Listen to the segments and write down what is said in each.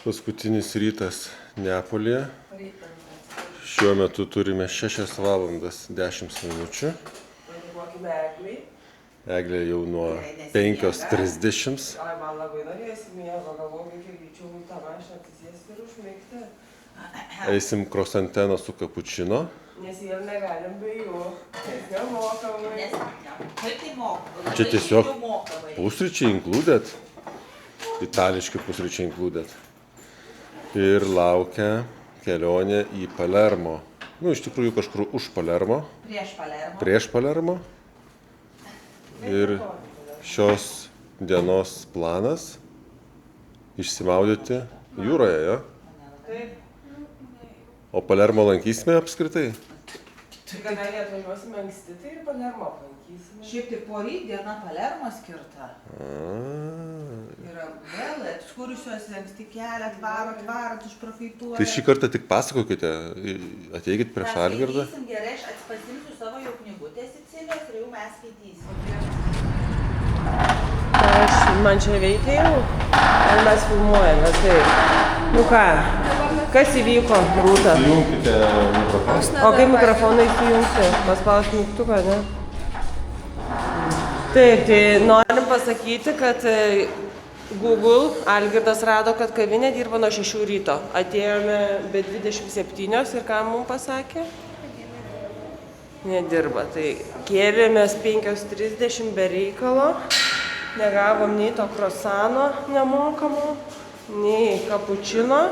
Paskutinis rytas Neapolyje. Šiuo metu turime 6 valandas 10 minučių. Eglė jau nuo 5:30. Man labai norėsi miego, galvoju, kiek greičiau į tą mašiną atsisėsti ir užmigti. Eisim krosanteną su kapučino. Nes jie negalim be jų. Nes nemokamai. Kaip tai mokamai? Čia tiesiog pusryčiai included. Itališki pusryčiai included. Ir laukia kelionė į Palermo. Iš tikrųjų kažkur už Palermo. Prieš Palermo. Ir šios dienos planas išsimaudyti jūroje, jo? Taip. O Palermo lankysime apskritai? Kadangi atvažiuosime anksti, tai ir Palermo aplankysime. Šiaip tai poryt diena Palermo skirta. Yra vėl ekskursijos, anksti kelią, tvarot, užprofeituoja. Tai šį kartą tik pasakokite, ateikit prieš Algirdą. Mes skaitysim gerai, aš pasiimsiu savo jau knygutę Sicilijos ir jau mes skaitysim. Man čia veikia jau? Ar mes filmuojame? Tai. Nu ką, kas įvyko, Rūta? Įjunkite mikrofoną. O kaip mikrofoną įsijungti? Paspaus mygtuką, ne? Taip, tai norim pasakyti, kad Google Algirdas rado, kad kavinė dirba nuo 6 ryto. Atėjome be 27 ir ką mums pasakė? Nedirba. Tai kėlėmės 5:30 be reikalo. Negavom nei to krosano nemokamo, nei kapučino.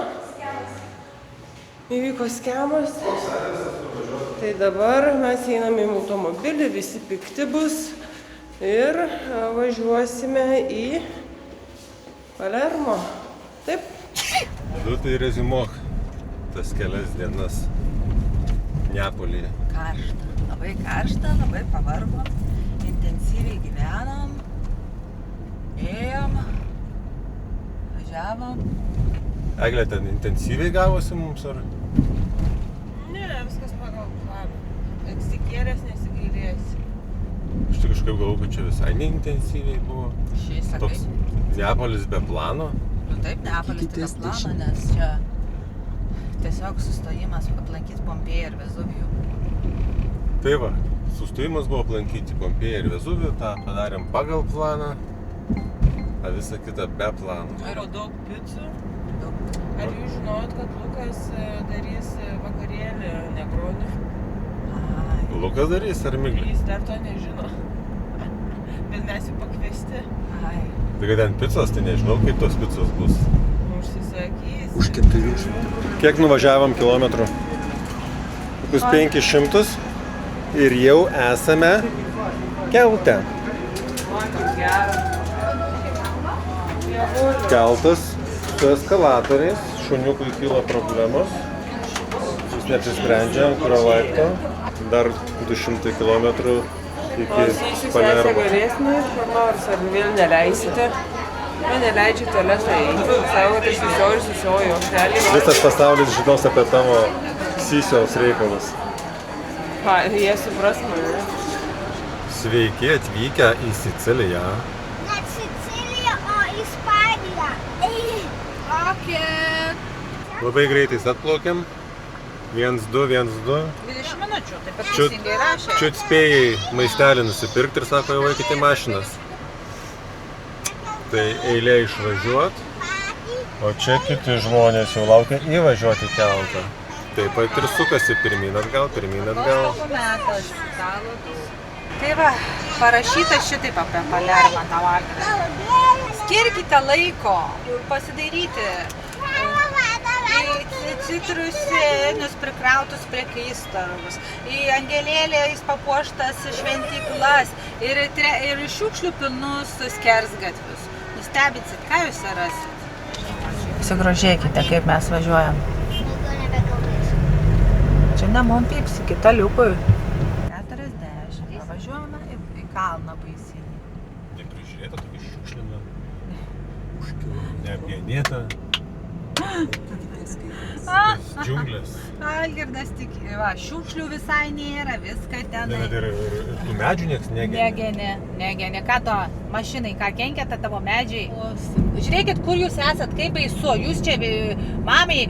Įvyko skemas. Tai dabar mes einame į automobilį, visi pikti bus ir važiuosime į Palermo. Taip. Nu tai reziumuok tas kelias dienas Neapolyje. Karšta, labai pavargom, intensyviai gyvenom, ėjom, važiavom. Eglė, ten intensyviai gavosi mums, ar? Ne, viskas pagal planą. Atsikėlės, nesigailėsi. Aš tik kažkaip galvoju, kad čia visai neintensyviai buvo. Šiais sakai. Toks Neapolis be plano. Nu taip, Neapolis tik plano, nes čia tiesiog sustojimas aplankyti Pompėją ir Vezuvijų. Tai va, sustojimas buvo aplankyti Pompėją ir Vezuvijų, tą padarėm pagal planą, o visą kitą be plano. Yra daug picų. Ar jūs žinojot, kad Lukas darys vakarėlį Negronių? Lukas darys ar Miglė? Jis dar to nežino. Bet mes jį pakviesti. Tai kad ten picos, tai nežinau, kaip tos picos bus. Užsisakys. Už 400. Kiek nuvažiavom kilometrų? Kokius 500 ir jau esame kelte. Keltas su eskalatoriais, šuniukui kyla problemos. Jis neapsisprendžia, ant kurio laipto. Dar 200 km iki Palermo. Galėsime ir kur nors, ar vėl neleisite. Man neleidžia tualetą eiti. Savo, kad susioju oštelį. Visas pasaulis žinos apie tavo sysiaus reikalus. Jie supras mane. Sveiki atvykę į Siciliją. Ne Sicilija, o Ispanija. Labai greitai atplaukėm. 1-2, 1-2. 20 minučių, taip pat teisingai rašė. Čiut spėjai maistelį nusipirkti ir sako, jau eikite į mašinas. Tai eilė išvažiuot, o čia kiti žmonės jau laukia įvažiuoti į keltą. Taip pat ir sukasi pirmyn atgal. Dokumentas, stalo daug. Tai va, parašyta šitaip apie Palermą tau Algirdas. Skirkite laiko pasidairyti į citrusinius prikrautus prekystarus, į angelėliais papuoštas šventyklas ir šiukšlių pilnus skersgatvius. Nustebinsit, ką jūs rasit. Pasigrožėkite, kaip mes važiuojam. Čia ne mum pypsi, kita liukui. 40. Važiuojame į kalną baisinį. Neprižiūrėta, tokia šiukšlina. Neapgenėta. Džiunglės. Algirdas tik, va, šiukšlių visai nėra, viską tenai. Ir tų medžių nieks negenia. Negenė. Ką to mašinai, ką kenkia ta tavo medžiai? Žiūrėkit, kur jūs esat, kaip baisu. Jūs čia, mamai,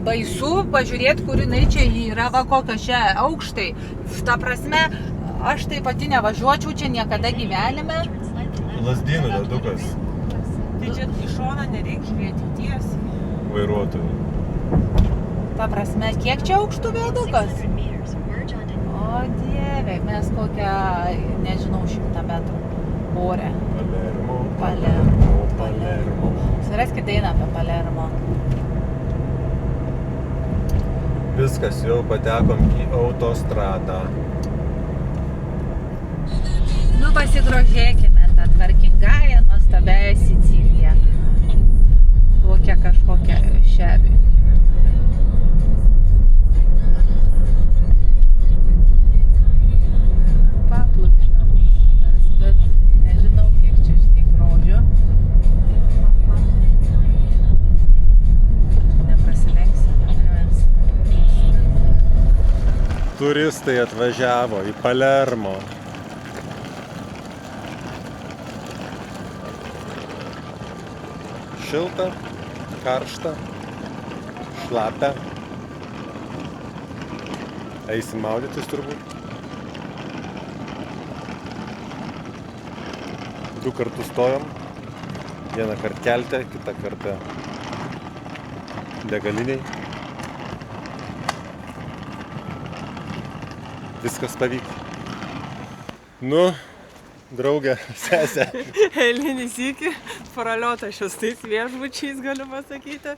baisu pažiūrėti, kur jinai čia yra, va kokia čia aukštai. Ta prasme, aš tai pati nevažiuočiau čia niekada gyvenime. Lazdynų dedukas Tai čia į šoną nereikia žiūrėti tiesiai. vairuotojų. Ta prasme, kiek čia aukštų viadukas? O dieve, mes kokią, nežinau, 100 metrų ore. Palermo. Suraskit dainą apie Palermo. Viskas, jau patekom į autostradą. Nu, pasigrožėkime tą tvarkingąją, nuostabiąją Siciliją. Tokia kažkokia šebė. Paplūdimio miestas, bet nežinau, kiek čia žinai grožio. Neprasilenksime, ne mes. Turistai atvažiavo į Palermo. Šilta, karšta, šlapia. Eisim maudytis turbūt. 2 kartus stojom. Vieną kartą kelte, kitą kartą degaliniai. Viskas pavyko. Nu, draugė, sesė. Eilinį sykį paraliota šios tais viešbučiais, galiu pasakyti.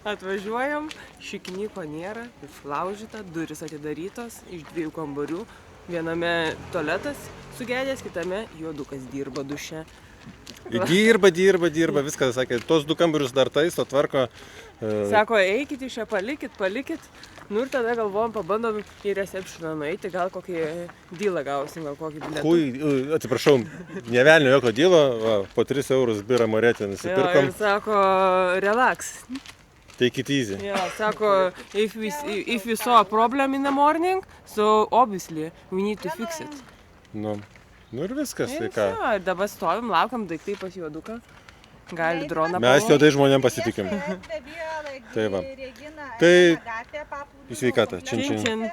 Atvažiuojam, šiknyko nėra, išlaužyta, duris atidarytos iš 2 kambarių. Viename tualetas sugedęs, kitame juodukas dirba duše. Dirba, viskas, sakė, tos 2 kambarius dar taiso, tvarko. Sako, eikit iš čia, palikit. Nu ir tada galvojom, pabandom į receptioną nueiti, gal kokį dylą gausim, gal kokį biletą. Atsiprašau, ne velnio jokio dylo, va, po 3 eurus birą moretį nusipirkom. Ir sako, relax. Take it easy. Yeah, sako, if we saw a problem in the morning, so obviously we need to fix it. Nu ir viskas, tai Ir ką. ir dabar stovim, laukiam daiktai pas juoduką. Gali droną Mes juodai žmonėm pasitikim. Tai va. Tai į sveikatą. Čin. Čin.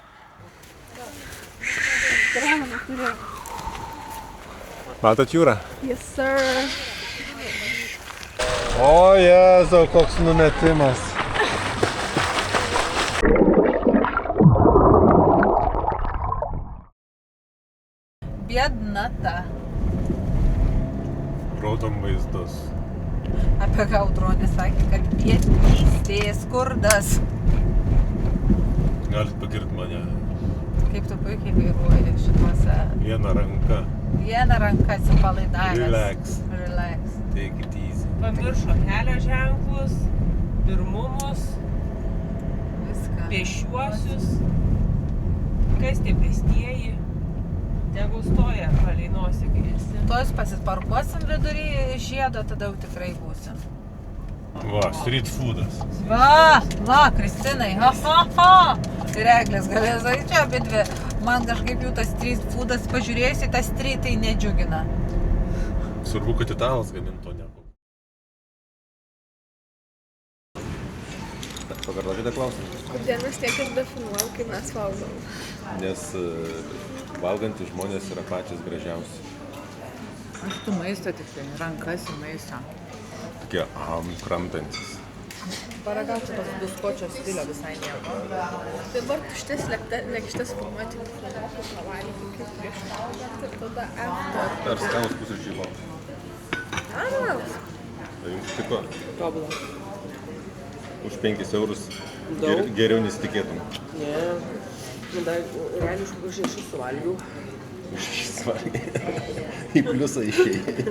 Matot jūrą? Yes, sir. O Jėzau, koks numetimas. Biedna ta. Rodom vaizdus. Apie ką Audronė sakė, kad biednystė, skurdas. Galit pagirt mane. Kaip tu puikiai vairuoji šituose. Viena ranka. Viena ranka atsipalaidavęs. Relax. Take it easy. Pamiršo kelio ženklus, pirmumus, Viską. pėsčiuosius. Kas tie pėstieji? Tegu stoja palei nosį, kai esi. Tos pasisparkuosim vidury žiedo, tada jau tikrai būsim. Va, street foodas. Va, Kristinai, ha. Ir Eglės galės eiti čia abi dvi. Man kažkaip jau tas street foodas, pažiūrėjus į tą street, tai nedžiugina. Svarbu, kad italas gaminto nebuvo. Pakartokite klausimą. Kodėl mes tiek ir definuojam, kai mes valgom? Nes valgantys žmonės yra patys gražiausi. Aš tu maisto tik tai, rankas į maistą. Tokie kramtantis. Paragauti tos biskočio stilio visai nieko. Dabar tuštės lėkštės formuoti mikrofokus pavalgyti kaip prieš valgant ir tada after. Ar skanus pusryčiai buvo? Tai jums tiko? Tobulą. Už 5 eurus Daug. geriau nesitikėtum. Ne. Nu, dar realiai iš kokių 6 suvalgiau. Į pliusą išėjai.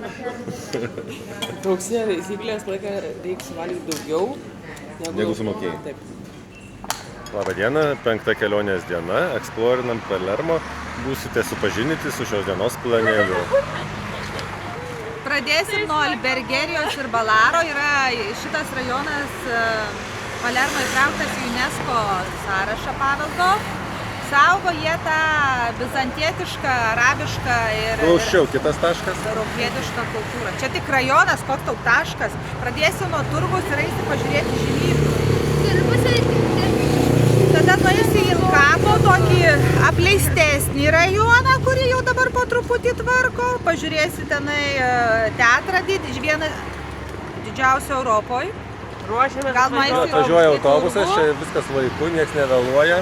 Auksinė taisyklės laiką reikia suvalgyti daugiau Negu sumokėjai. Taip. Labą dieną, 5 kelionės diena, eksplorinam Palermo. Būsite supažinyti su šios dienos planėliu. Pradėsim nuo Albergerijos ir Balaro. Yra šitas rajonas Palermo įtrauktas į UNESCO sąrašą paveldo. Saugo jie tą bizantietišką, arabišką ir Klausiau, kitas taškas. europietišką kultūrą. Čia tik rajonas, koks tau taškas. Pradėsi nuo turgus ir eisi pažiūrėti žymybių. Galiu pasirinkti. Tada nueisi į Ilkapo tokį apleistesnį rajoną, kurį jau dabar po truputį tvarko. Pažiūrėsi tenai teatrą vieną didžiausių Europoje. Ruošiamės. Gal nueisi Atvažiuoja į autobusas, turgų. čia viskas laiku, nieks nevėluoja.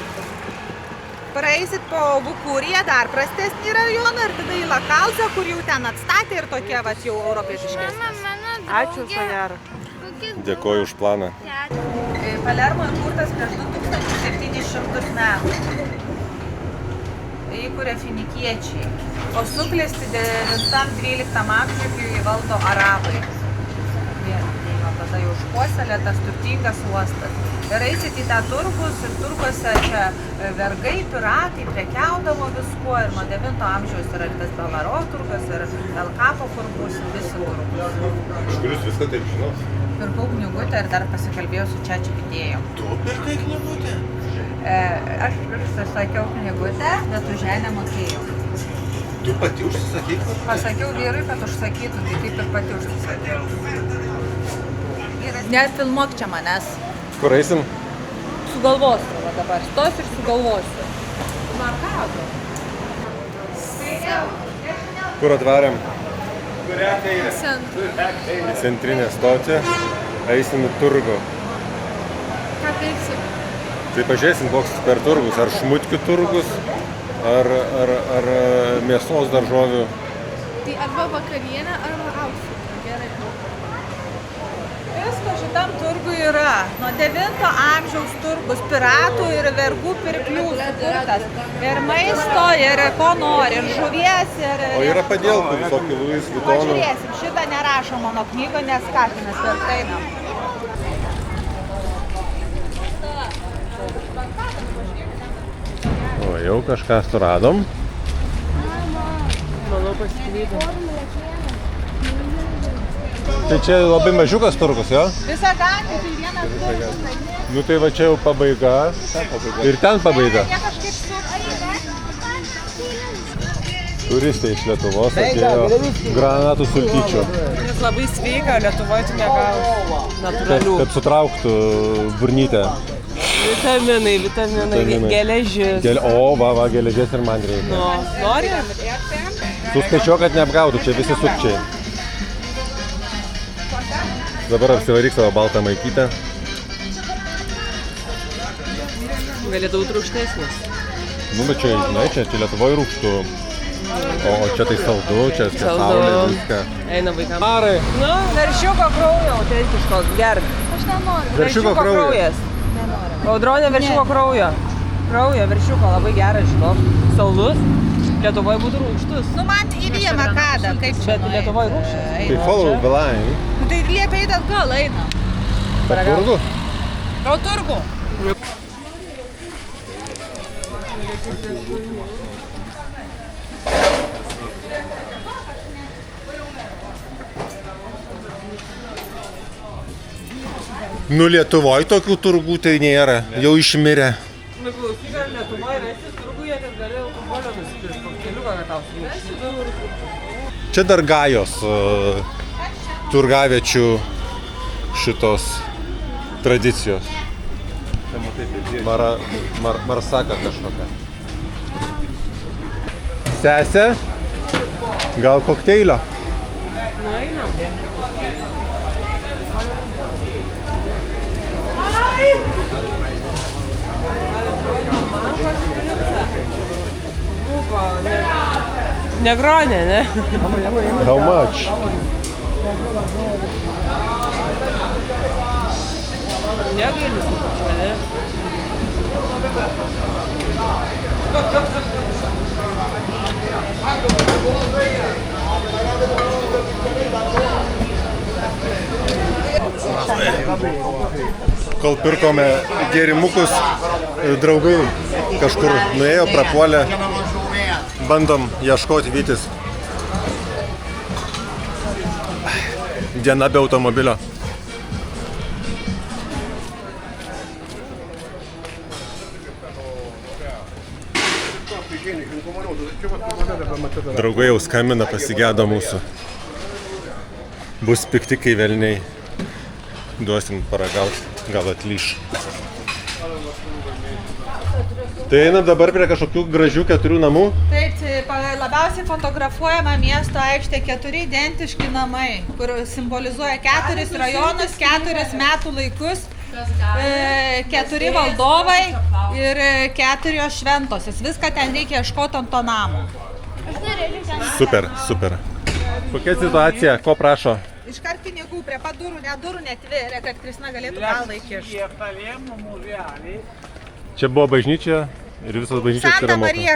Praeisit po Vukūriją, dar prastesnį rajoną ir tada į Lakalzą, kur jau ten atstatė ir tokie vat jau europietiškesni. Mano Ačiū, Sajara. Dėkoju už planą. Palermo įkurtas prieš 2700 metų. Įkūrė finikiečiai, o suklesti 9-12 amžiuje, kai jį valdo arabai. Tada jau užpuoselėtas turtingas uostas. Ir eisit į tą turgus ir turguose čia vergai, piratai prekiaudavo viskuo ir nuo 9 amžiaus yra tas Belaro turgas ir Elkapo, kur bus visi turgus. Iš kur jūs viską taip žinot? Pirkau knygutę ir dar pasikalbėjau su ChatGPT. Tu pirkai knygutę? Aš užsisakiau knygutę, bet už ją nemokėjau. Tu pati užsisakai? Pasakiau vyrui, kad užsakytų, tai taip ir pati užsisakiau. Nefilmuok čia manęs. Kur eisim? Sugalvosiu va dabar. Stos ir sugalvosiu. Markado. Kur atvarėm? Centrą. Į centrinę stotį. Eisim į turgų. Ką pirksim? Tai pažiūrėsim, koks per turgus. Ar šmutkių turgus, ar mėsos daržovių. Tai arba vakarienė, arba outfit. Gerai. Visko šitam turgui yra. Nuo 9 amžiaus turgus piratų ir vergų pirklių sukurtas. Ir maisto, ir ko nori, ir žuvies, ir... O yra padėlkų visokių Louis Vuittonų. Pažiūrėsim, šitą nerašo mano knygo, nes katinas per einam. O, jau kažką suradom. Manau, pasiklydom. Tai čia labai mažiukas turgus, jo? Visą gatį, tai vienas turgus. Nu tai va čia jau pabaiga. Ir ten pabaiga. Jie kažkaip su... Turistai iš Lietuvos atėjo granatų sultyčių. Nes labai sveika, Lietuvoje tu negausi natūralių. Kad sutrauktų burnytę. Vitaminai, geležis. O, va, geležės ir man reikia. Nu, nori? Suskaičiuok, kad neapgautų, čia visi sukčiai. Dabar apsivaryk savo baltą maikytę. Gali daug rūgštesnis. Nu, bet čia, žinai, čia Lietuvoje rūgštų. O čia tai saldu, čia saulė, viską. Eina vaikams. Marai! Nu, veršiuko kraujo autentiškos, gerk. Aš nenoriu. Veršiuko kraujas. Audronė veršiuko kraujo. Kraujo, veršiuko, labai geras, žinok. Saldus. Lietuvoje būtų rūgštus. Nu, man į vieną kadą, kaip čia. Bet Lietuvoje rūgštus. Tai follow the line. Nu, tai liepia eiti atgal, eina. Per turgų? Pro turgų. Nu, Lietuvoje tokių turgų tai nėra, jau išmirę. Nu, klausyk, ar Lietuvoje rasi turguje, kad gali alkoholio nusipirkti. Keliuką, kad tau sumaišyti. Čia dar gajos turgaviečių šitos tradicijos. Marsaka kažkokia. Sesė, gal kokteilio? Nu, einam. Negronė, ne? How much? Negailis, ne? Kol pirkome gėrimukus, draugai kažkur nuėjo, prapuolė, bandom ieškoti Vytis. Diena be automobilio. Draugai jau skambina, pasigėdo mūsų. Bus pikti kai velniai. Duosim paragauti, gal atlyš. Tai einam dabar prie kažkokių gražių 4 namų. Taip, labiausiai fotografuojama miesto aikštė 4 identiški namai, kur simbolizuoja 4 rajonus, 4 metų laikus, 4 valdovai ir 4 šventosios. Viską ten reikia ieškoti ant to namo. Super, super. Kokia situacija? Ko prašo? Iškart pinigų prie pat durų, net durų netvėrė, kad Kristina galėtų galvą įkišti. Čia buvo bažnyčia ir visos bažnyčios Santa yra Marija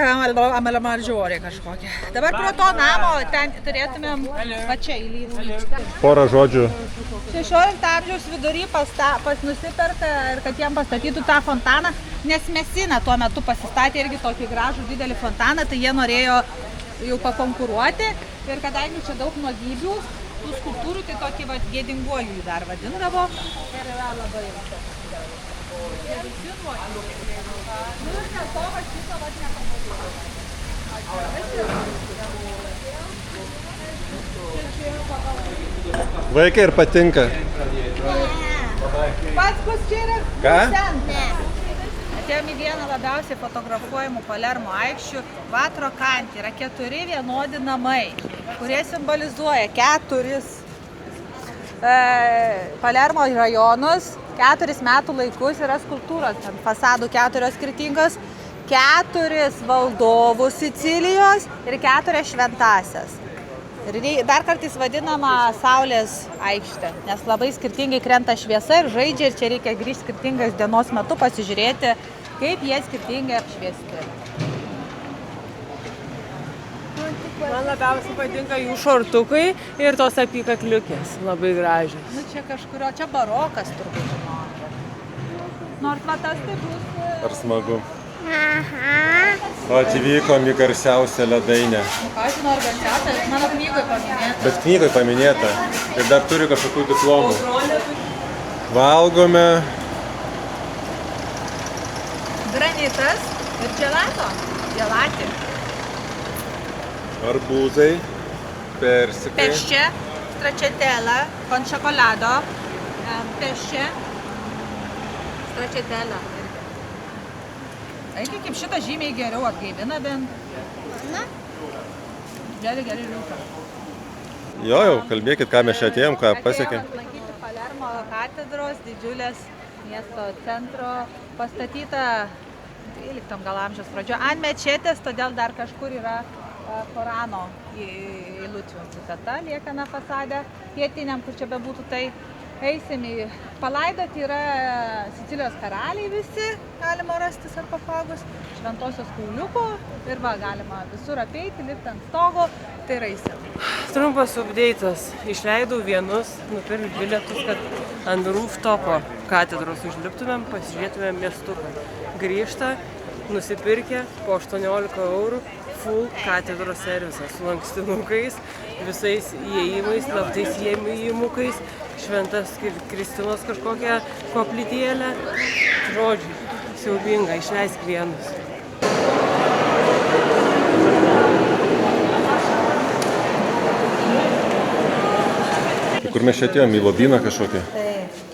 Amalmadžiorė kažkokia. Dabar prie to namo ten turėtumėm va čia įlįsti. Porą žodžių. 16 amžiaus vidury nusiperka ir kad jiem pastatytų tą fontaną, nes Mesina tuo metu pasistatė irgi tokį gražų didelį fontaną, tai jie norėjo jau pakonkuruoti ir kadangi čia daug nuogybių, tų skulptūrų, tai tokį va gėdinguoju jį dar vadindavo ir yra labai jau. Ir visi nuogybių. Nu ir dėl to va šito va nepamatyti. Vaikai ir patinka. Pats pas čia yra Ką? centras. Atėjom į vieną labiausiai fotografuojamų Palermo aikščių. Vatro Kanti yra 4 vienodi namai, kurie simbolizuoja 4 Palermo rajonus, 4 metų laikus, yra skulptūros, ant fasadų 4 skirtingos, 4 valdovų Sicilijos ir 4 šventąsias. Ir dar kartais vadinama Saulės aikštė, nes labai skirtingai krenta šviesa ir žaidžia ir čia reikia grįžti skirtingais dienos metu pasižiūrėti, kaip jie skirtingai apšviesti. Man labiausiai patinka jų šortukai ir tos apykakliukės, labai gražios. Nu čia kažkurio, čia barokas turbūt žinokit. Nors va tas tai bus... Ar smagu? O atvykom į garsiausią ledainę. Nu ką žinau, ar garsiausia, mano knygoje paminėta. Bet knygoje paminėta. Ir dar turi kažkokių diplomų. Valgome. Granitas ir gelato. Gelatį. Arbūzai. Persikai. Pesce, stracciatella, con cioccolato. Pesce, stracciatella. Eik, kaip šitą žymiai geriau atgaivina bent. Na? Geri, liūka. Jo, kalbėkit, ką mes čia atėjom, ką pasiekėm. Atėjom aplankyti Palermo katedros, didžiulės miesto centro, pastatyta 12 gal amžiaus pradžioje. Ant mečetės, todėl dar kažkur yra Korano eilučių citata liekana fasade. Pietiniam, kur čia bebūtų, tai eisim į palaidoti, yra Sicilijos karaliai visi, galima rasti sarkofagus, šventosios kauliuko ir va, galima visur apeiti, lipti ant stogo, tai eisim. Trumpas updeitas. Išleidau vienus, nupirkti bilietus, kad ant rooftop'o katedros užliptumėm, pasižiūrėtumėm miestuką. Grįžta, nusipirkę po 18 eurų full katedros servisas su lankstinukais, visais įėjimais, slaptais įėjimukais, šventas Kristinos kažkokią koplytėlę. Žodžiu, siaubinga, išleisk vienus. Kur mes čia atėjom? Į lobyną kažkokį?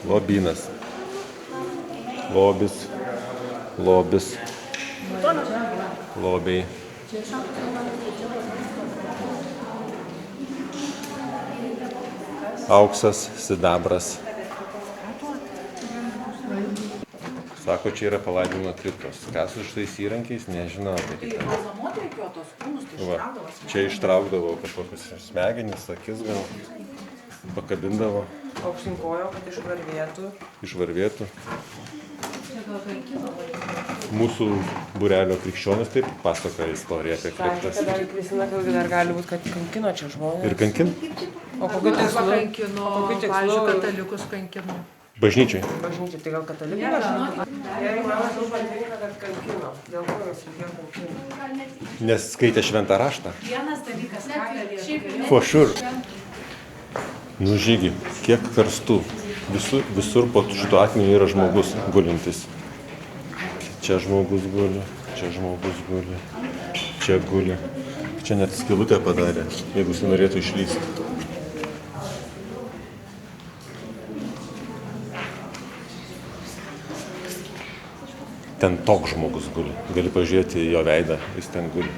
Lobynas. Lobis. Lobis. Lobiai. Auksas, sidabras. Sako, čia yra palaidojimo kriptos. Ką su šitais įrankiais, nežinau. Va, čia ištraukdavo kažkokius smegenis, akis gal. Pakabindavo. Aukštinkojo, kad išvarvėtų. Išvarvėtų. Mūsų būrelio krikščionis taip pasakoja istoriją apie kriptas. Kadangi Kristina kalbė, dar gali būti, kad kankino čia žmonės. Ir kankin? O kokiu tikslu? Kankino, pavyzdžiui, katalikus kankino. Bažnyčiai. Bažnyčiai, tai gal katalikai bažnyčiai? Jeigu man labiau patinka, kad kankino. Dėl ko jos reikėjo kankino? Nes skaitė šventą raštą. Vienas dalykas, ką galėjo. For sure. Nu žygi, kiek karstų. Visur po šito akmeniu yra žmogus gulintis. Čia žmogus guli, čia žmogus guli. Čia guli. Čia net skylutę padarė, jeigu jis norėtų išlysti. Ten toks žmogus guli. Gali pažiūrėti jo veidą, jis ten guli.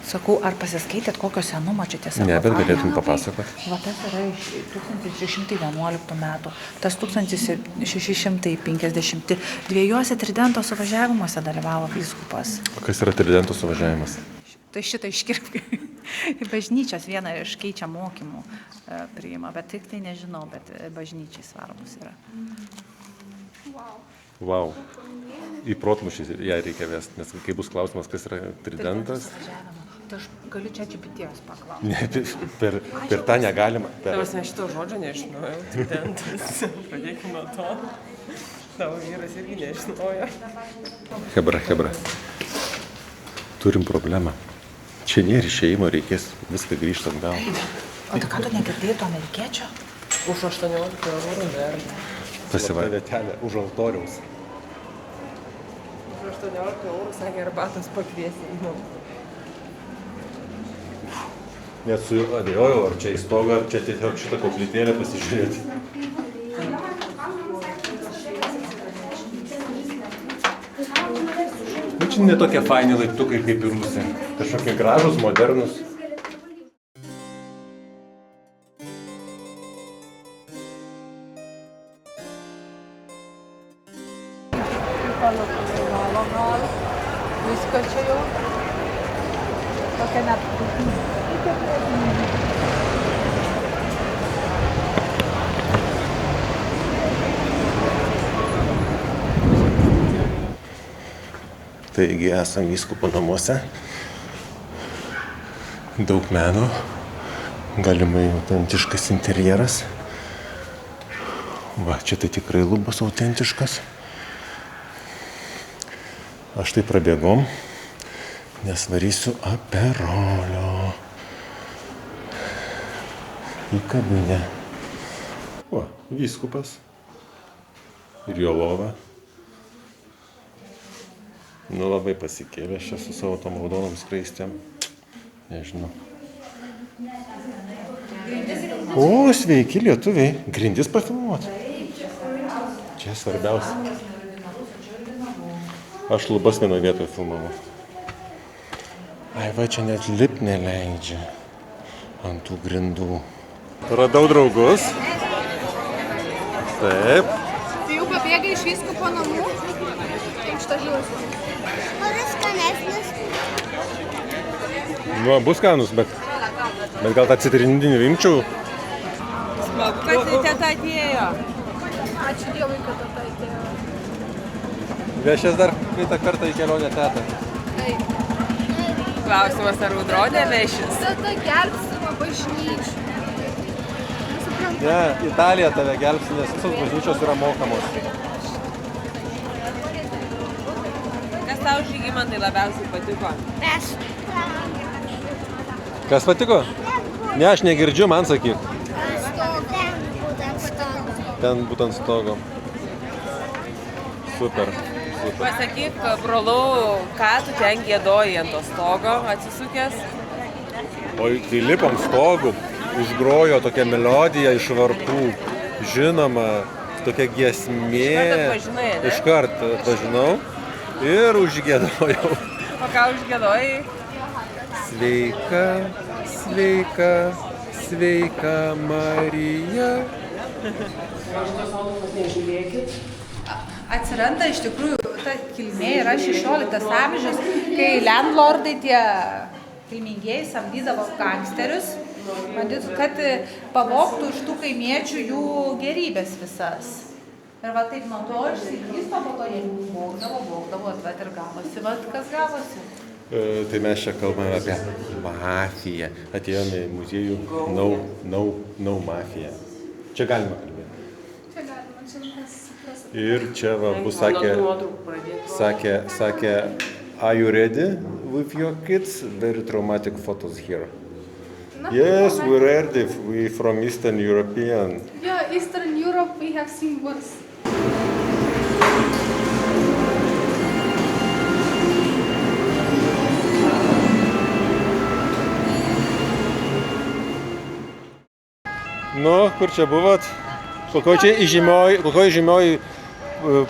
Sakau, ar pasiskaitėt kokio senumo čia tiesa? Ne, bet galėtum papasakot. Va tas yra iš 1611 metų, tas 1650. Dviejuose Tridento suvažiavimuose dalyvavo vyskupas. O kas yra Tridento suvažiavimas? Tai šitą iškirpkį. Bažnyčios vieną iš keičia mokymų priima, bet tik tai nežinau, bet bažnyčiai svarbus yra. Vau. Į protmūšį ją reikia vesti, nes kai bus klausimas, kas yra Tridentas. Tai aš galiu čia GPT-os paklausti. Ne, per tą negalima. Tavas ne šito žodžio nežinojau, Tridentas. Pradėkime nuo to. Tavo vyras irgi nežinojo. Hebra. Turim problemą. Čia nėra išėjimo, reikės viską grįžti atgal. O tai ką tu negirdėjai to amerikiečio? Už 18 eurų dar. Pasivaidė vietelė už altoriaus. Už 18 eurų sakė arbatos pakviesti. Net su abejojau, ar čia į stogą, ar čia tiesiog šitą koplytėlę pasižiūrėti. Bet čia netokie faini laiptukai kaip ir Rusija. Kažkokie gražus, modernus. Viską čia jau. Tokia net. Taigi esam vyskupo namuose. Daug meno. Galimai autentiškas interjeras. Va, čia tai tikrai lubos autentiškas. Aš tai prabėgom, nes varysiu aperolio į kabinę. O, vyskupas ir jo lova. Nu, labai pasikėlė čia su savo tom raudonom skraistėm. Nežinau. O, sveiki lietuviai. Grindis pafilmuoti. Čia svarbiausia. Aš lubas vienoje vietoje filmavau. Ai, va, čia net lipt neleidžia ant tų grindų. Radau draugus. Taip. Tai jau pabėgai iš vyskupo namų? Kaip šitą žiūrėsiu? Kuris skanesnis? Nu, bus skanus, bet gal tą citrininį imčiau. Smagu, kad teta atėjo. Ačiū Dievui, kad atėjo. Vešės dar kitą kartą į kelionę tetą. Taip. Klausimas, ar Audronė vešis? Tata gelbstima bažnyčių. Nesuprantu. Ne, Italija tave gelbsti, nes visos bažnyčios yra mokamos. Kas tau, Žygimantai, labiausiai patiko? Kas patiko? Ne, aš negirdžiu, man sakyk. Ten būtent stogo. Super. Pasakyk, brolau, ką tu ten giedoji ant to stogo atsisukęs? O kai lipom stogų, užgrojo tokia melodija iš varpų. Žinoma, tokia giesmė. Atpažinai, ne? Iškart atpažinau ir užgiedojau. O ką užgiedojai? Sveika, sveika, sveika Marija. Atsiranda iš tikrųjų, ta kilmė yra 16 amžius, kai landlordai tie kilmingieji samdydavo gangsterius, matyt, kad pavogtų iš tų kaimiečių jų gerybės visas. Ir va taip nuo to išsivysto, po to jie vogdavo, atvat ir gavosi, va kas gavosi. Tai mes čia kalbame apie mafiją. Atėjome į muziejų No Mafia. Čia galima kalbėti. Čia galima, čia mes. Ir čia va, bus sakė, are you ready with your kids? Very traumatic photos here. Yes, we're ready. We from Eastern European. Yeah, Eastern Europe we have seen worse. Nu, kur čia buvot? Kokioj žymioj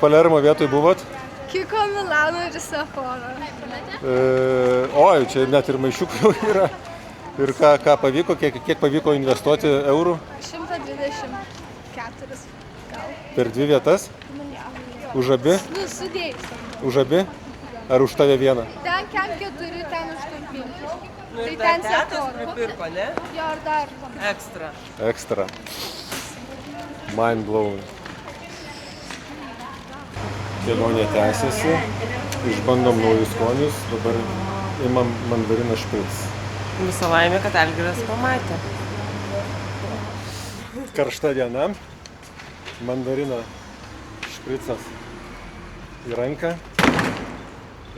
Palermo vietoj buvot? Kiko, Milano ir Sephora. Oi, čia net ir maišiukų jau yra. Ir ką pavyko, kiek pavyko investuoti eurų? 124 gal. Per 2 vietas? Už abi? Nu, sudėjus. Už abi? Ar už tave vieną? Ten kem 4, ten 8. Nu, Tai ir ten dar tetas Sephora. pripirko, ne? Jo, ir dar. Ekstra. Ekstra. Mind blowing. Kelionė tęsiasi, išbandom naujus skonius, dabar imam mandariną špric. Visą laimę, kad Algiras pamatė. Karšta diena, mandarina špricas į ranką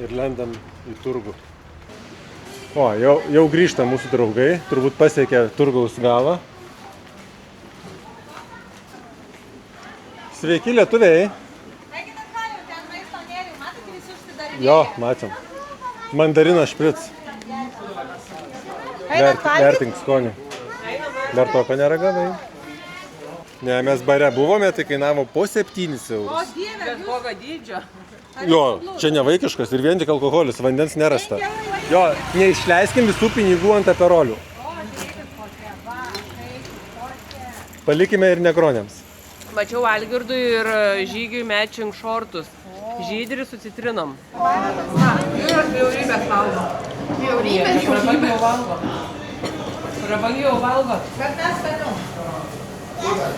ir lendam į turgų. O, jau grįžta mūsų draugai, turbūt pasiekė turgaus galą. Sveiki, lietuviai! Jo, matėm. Mandarina špric. Vertink skonį. Dar to, ko neragavai? Ne, mes bare buvome, tai kainavo po 7 eurus. Bet kokio dydžio. Jo, čia ne vaikiškas ir vien tik alkoholis, vandens nerasta. Jo, neišleiskim visų pinigų ant aperolių. Palikime ir negronėms. Mačiau Algirdui ir Žygiui matching šortus. Žydri su citrinom. Bjaurybės valgo. Prabangiau valgo. Prabangiau valgo. Bet mes skaniau.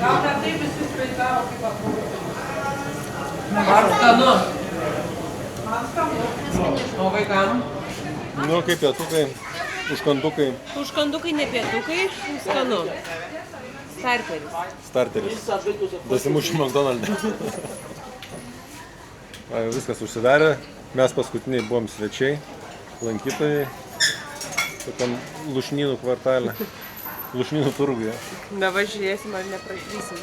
Gal ne taip visi sveikavo kaip aprūpinti. Ar skanu? Man skanu. O vaikam? Nu, kaip pietukai, užkandukai. Užkandukai ne pietukai, skanu. Starteris. Starteris. Dasimušim McDonald'e. Viskas užsidarė. Mes paskutiniai buvom svečiai, lankytojai. Tokiam Lušnynų kvartalė. Lušnynų turguje. Dabar žiūrėsim, ar neprašysim.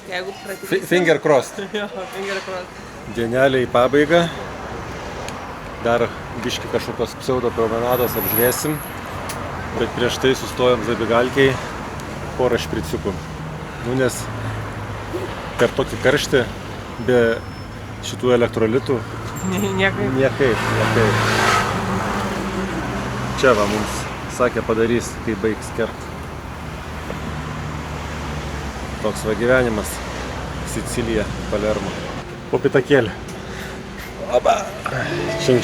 Jeigu prašysim. Finger crossed. Jo, finger crossed. Dienelė į pabaigą. Dar biški kažkokios pseudo promenados apžiūrėsim. Bet prieš tai sustojom Zabigalkiai porą špriciukų. Nu, nes per tokį karštį be šitų elektrolitų niekaip. Čia va mums sakė padarys, kai baigs kert. Toks va gyvenimas. Sicilija, Palermo. Po pitakėlį. Oba! Šin.